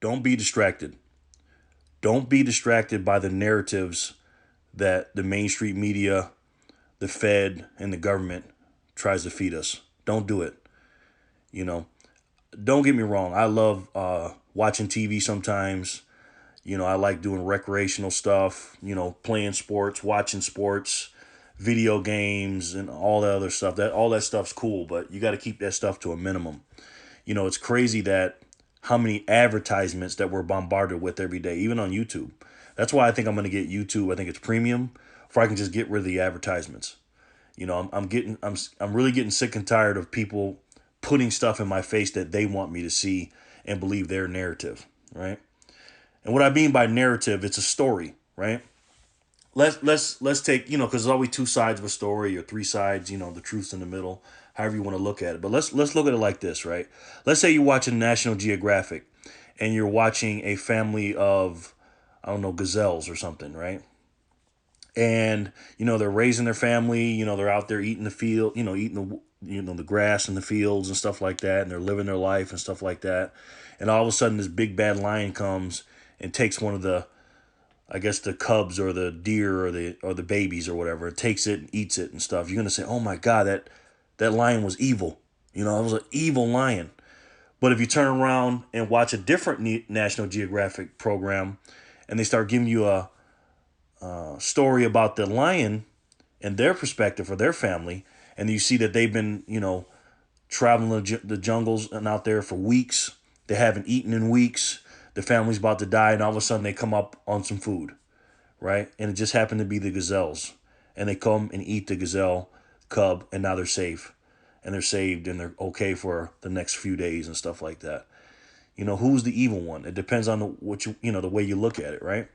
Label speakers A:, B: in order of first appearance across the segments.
A: Don't be distracted. Don't be distracted by the narratives that the mainstream media, the Fed, and the government tries to feed us. Don't do it. You know, don't get me wrong. I love watching TV sometimes. I like doing recreational stuff, playing sports, watching sports, video games, and all that other stuff. All that stuff's cool, but you got to keep that stuff to a minimum. It's crazy that how many advertisements that we're bombarded with every day, even on YouTube. That's why I think I'm going to get YouTube. I think it's premium, for I can just get rid of the advertisements. I'm really getting sick and tired of people putting stuff in my face that they want me to see and believe their narrative, right? And what I mean by narrative, it's a story, right? Let's take, because there's always two sides of a story or three sides, the truth's in the middle, however you want to look at it. But let's look at it like this, right? Let's say you're watching National Geographic and you're watching a family of, I don't know, gazelles or something, right? And they're raising their family, they're out there eating the field, eating the grass in the fields and stuff like that, and they're living their life and stuff like that. And all of a sudden this big bad lion comes and takes one of the, I guess, the cubs or the deer or the babies or whatever. It takes it and eats it and stuff. You're gonna say, "Oh my God, that lion was evil." It was an evil lion. But if you turn around and watch a different National Geographic program, and they start giving you a story about the lion and their perspective for their family, and you see that they've been, traveling the jungles and out there for weeks. They haven't eaten in weeks. The family's about to die, and all of a sudden they come up on some food, right? And it just happened to be the gazelles. And they come and eat the gazelle cub, and now they're safe. And they're saved, and they're okay for the next few days and stuff like that. Who's the evil one? It depends on the way you look at it, right?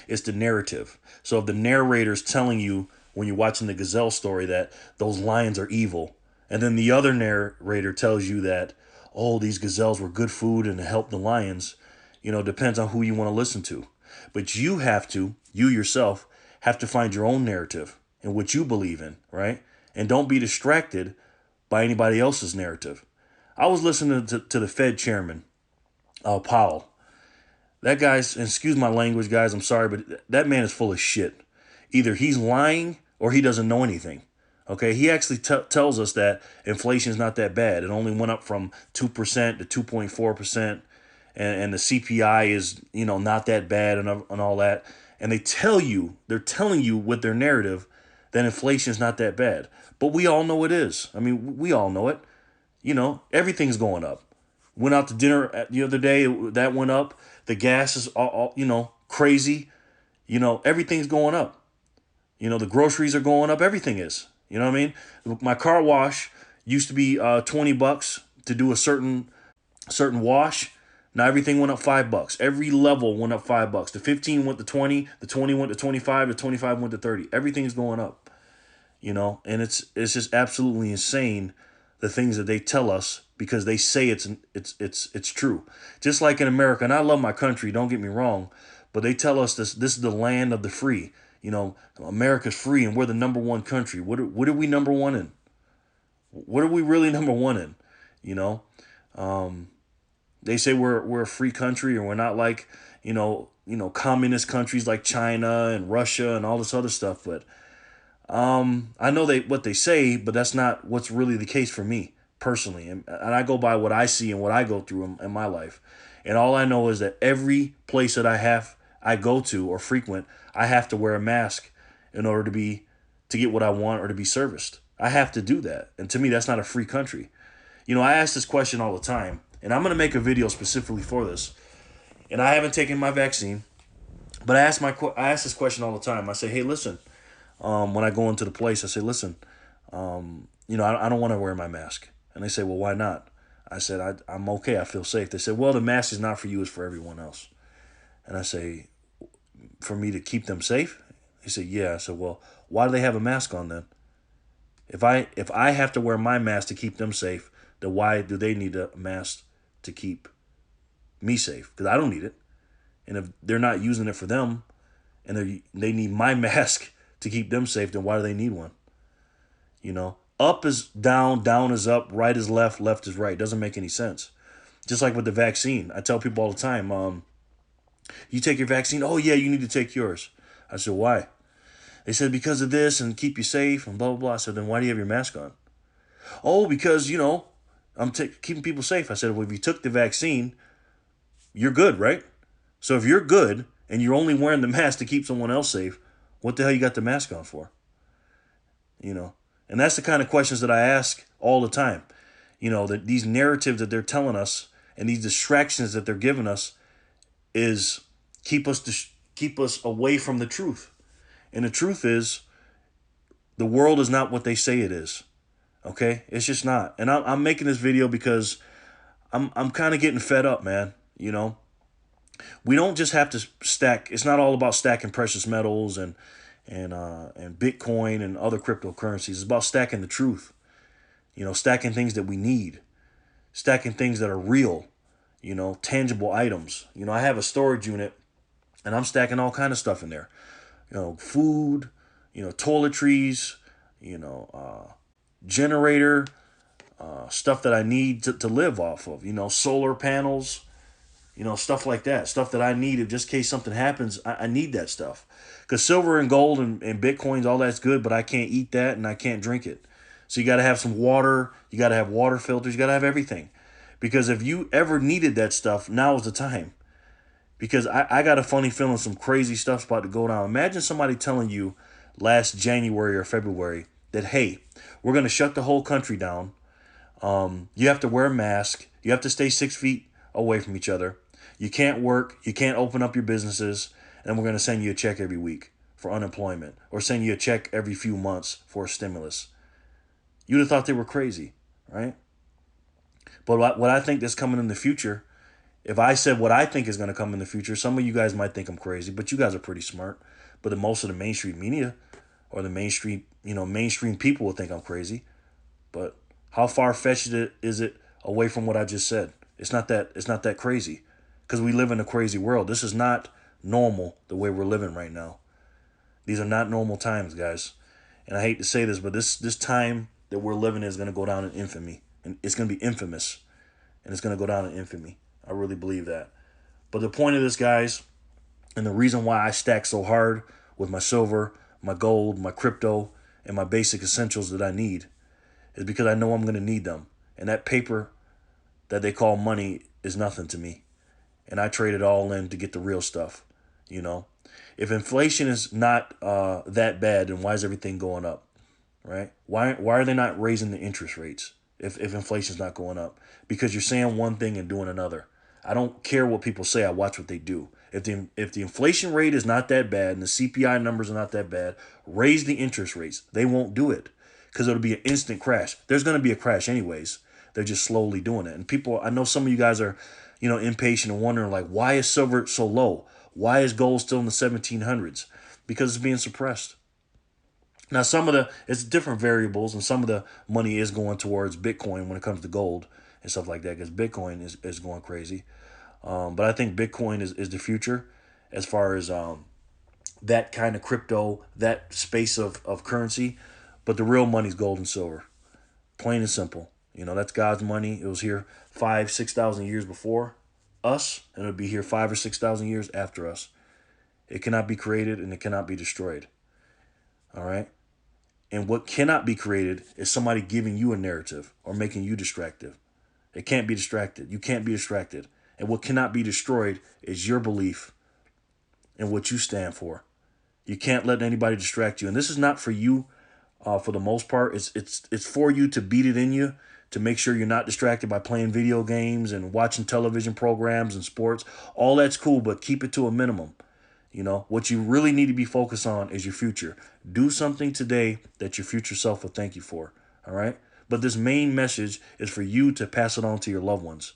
A: It's the narrative. So if the narrator's telling you when you're watching the gazelle story that those lions are evil, and then the other narrator tells you that, oh, these gazelles were good food and it helped the lions, depends on who you want to listen to. But you yourself, have to find your own narrative and what you believe in, right? And don't be distracted by anybody else's narrative. I was listening to the Fed chairman, Powell. That guy's, excuse my language, guys, I'm sorry, but that man is full of shit. Either he's lying or he doesn't know anything. Okay, he actually tells us that inflation is not that bad. It only went up from 2% to 2.4%, and the CPI is, not that bad and all that. And they're telling you with their narrative that inflation is not that bad. But we all know it is. I mean, we all know it. Everything's going up. Went out to dinner the other day, that went up. The gas is all crazy. Everything's going up. The groceries are going up. Everything is. You know what I mean? My car wash used to be $20 to do a certain wash. Now everything went up $5. Every level went up $5. The 15 went to 20. The 20 went to 25. The 25 went to 30. Everything's going up. And it's just absolutely insane, the things that they tell us, because they say it's true. Just like in America, and I love my country, don't get me wrong, but they tell us this is the land of the free. America's free and we're the number one country. What are we number one in? What are we really number one in? They say we're a free country, and we're not like communist countries like China and Russia and all this other stuff. But I know what they say, but that's not what's really the case for me personally. And I go by what I see and what I go through in my life. And all I know is that every place that I go to or frequent, I have to wear a mask in order to get what I want or to be serviced. I have to do that. And to me, that's not a free country. I ask this question all the time, and I'm going to make a video specifically for this. And I haven't taken my vaccine, but I ask this question all the time. I say, hey, listen, when I go into the place, I say, listen, I don't want to wear my mask. And they say, well, why not? I said, I'm okay. I feel safe. They said, well, the mask is not for you. It's for everyone else. And I say, for me to keep them safe? They said, yeah. I said, well, why do they have a mask on then? If I have to wear my mask to keep them safe, then why do they need a mask to keep me safe? Because I don't need it. And if they're not using it for them, and they need my mask to keep them safe, then why do they need one? Up is down, down is up, right is left, left is right. Doesn't make any sense. Just like with the vaccine. I tell people all the time, you take your vaccine? Oh, yeah, you need to take yours. I said, why? They said, because of this and keep you safe and blah, blah, blah. I said, then why do you have your mask on? Oh, because, I'm keeping people safe. I said, well, if you took the vaccine, you're good, right? So if you're good and you're only wearing the mask to keep someone else safe, what the hell you got the mask on for? And that's the kind of questions that I ask all the time. That these narratives that they're telling us and these distractions that they're giving us is keep us away from the truth. And the truth is, the world is not what they say it is. Okay, it's just not. And I'm making this video because I'm kind of getting fed up, man. We don't just have to stack. It's not all about stacking precious metals and Bitcoin and other cryptocurrencies. It's about stacking the truth. Stacking things that we need, stacking things that are real. Tangible items. I have a storage unit, and I'm stacking all kind of stuff in there. Food. Toiletries. Generator. Stuff that I need to live off of. Solar panels. Stuff like that. Stuff that I need if just in case something happens. I need that stuff. Because silver and gold and Bitcoins, all that's good, but I can't eat that and I can't drink it. So you got to have some water. You got to have water filters. You got to have everything. Because if you ever needed that stuff, now is the time. Because I got a funny feeling some crazy stuff's about to go down. Imagine somebody telling you last January or February that, hey, we're going to shut the whole country down. You have to wear a mask. You have to stay 6 feet away from each other. You can't work. You can't open up your businesses. And we're going to send you a check every week for unemployment or send you a check every few months for a stimulus. You'd have thought they were crazy, right? But what I think that's coming in the future, if I said what I think is going to come in the future, some of you guys might think I'm crazy, but you guys are pretty smart. But most of the mainstream media or the mainstream people will think I'm crazy. But how far-fetched is it away from what I just said? It's not that crazy because we live in a crazy world. This is not normal the way we're living right now. These are not normal times, guys. And I hate to say this, but this time that we're living in is going to go down in infamy. And it's going to be infamous. And it's going to go down in infamy. I really believe that. But the point of this, guys, and the reason why I stack so hard with my silver, my gold, my crypto, and my basic essentials that I need is because I know I'm going to need them. And that paper that they call money is nothing to me. And I trade it all in to get the real stuff. If inflation is not that bad, then why is everything going up? Right? Why are they not raising the interest rates if inflation's not going up? Because you're saying one thing and doing another. I don't care what people say. I watch what they do. If the inflation rate is not that bad and the CPI numbers are not that bad, raise the interest rates. They won't do it because it'll be an instant crash. There's going to be a crash anyways. They're just slowly doing it. And people, I know some of you guys are, impatient and wondering like, why is silver so low? Why is gold still in the 1700s? Because it's being suppressed. Now, it's different variables, and some of the money is going towards Bitcoin when it comes to gold and stuff like that, because Bitcoin is going crazy. But I think Bitcoin is the future as far as that kind of crypto, that space of currency. But the real money is gold and silver. Plain and simple. That's God's money. It was here 5,000-6,000 years before us, and it'll be here 5,000 or 6,000 years after us. It cannot be created and it cannot be destroyed. All right? And what cannot be created is somebody giving you a narrative or making you distracted. It can't be distracted. You can't be distracted. And what cannot be destroyed is your belief in what you stand for. You can't let anybody distract you. And this is not for you for the most part. It's for you to beat it in you, to make sure you're not distracted by playing video games and watching television programs and sports. All that's cool, but keep it to a minimum. What you really need to be focused on is your future. Do something today that your future self will thank you for. All right? But this main message is for you to pass it on to your loved ones.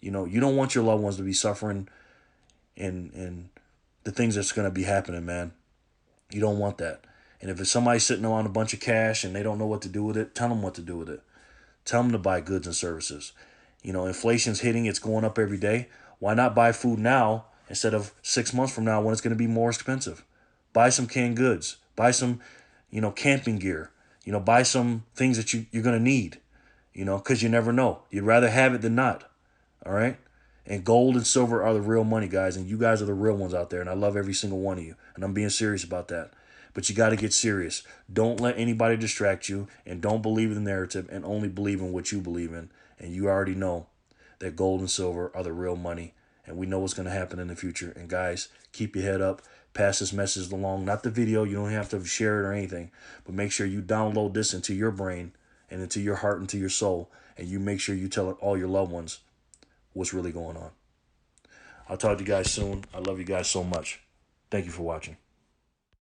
A: You don't want your loved ones to be suffering and the things that's going to be happening, man. You don't want that. And if it's somebody sitting on a bunch of cash and they don't know what to do with it, tell them what to do with it. Tell them to buy goods and services. Inflation's hitting. It's going up every day. Why not buy food now instead of 6 months from now when it's going to be more expensive? Buy some canned goods. Buy some, camping gear. Buy some things that you're going to need, because you never know. You'd rather have it than not, All right? And gold and silver are the real money, guys. And you guys are the real ones out there. And I love every single one of you. And I'm being serious about that. But you got to get serious. Don't let anybody distract you. And don't believe in the narrative. And only believe in what you believe in. And you already know that gold and silver are the real money. And we know what's going to happen in the future. And guys, keep your head up. Pass this message along. Not the video. You don't have to share it or anything. But make sure you download this into your brain and into your heart, into your soul. And you make sure you tell all your loved ones what's really going on. I'll talk to you guys soon. I love you guys so much. Thank you for watching.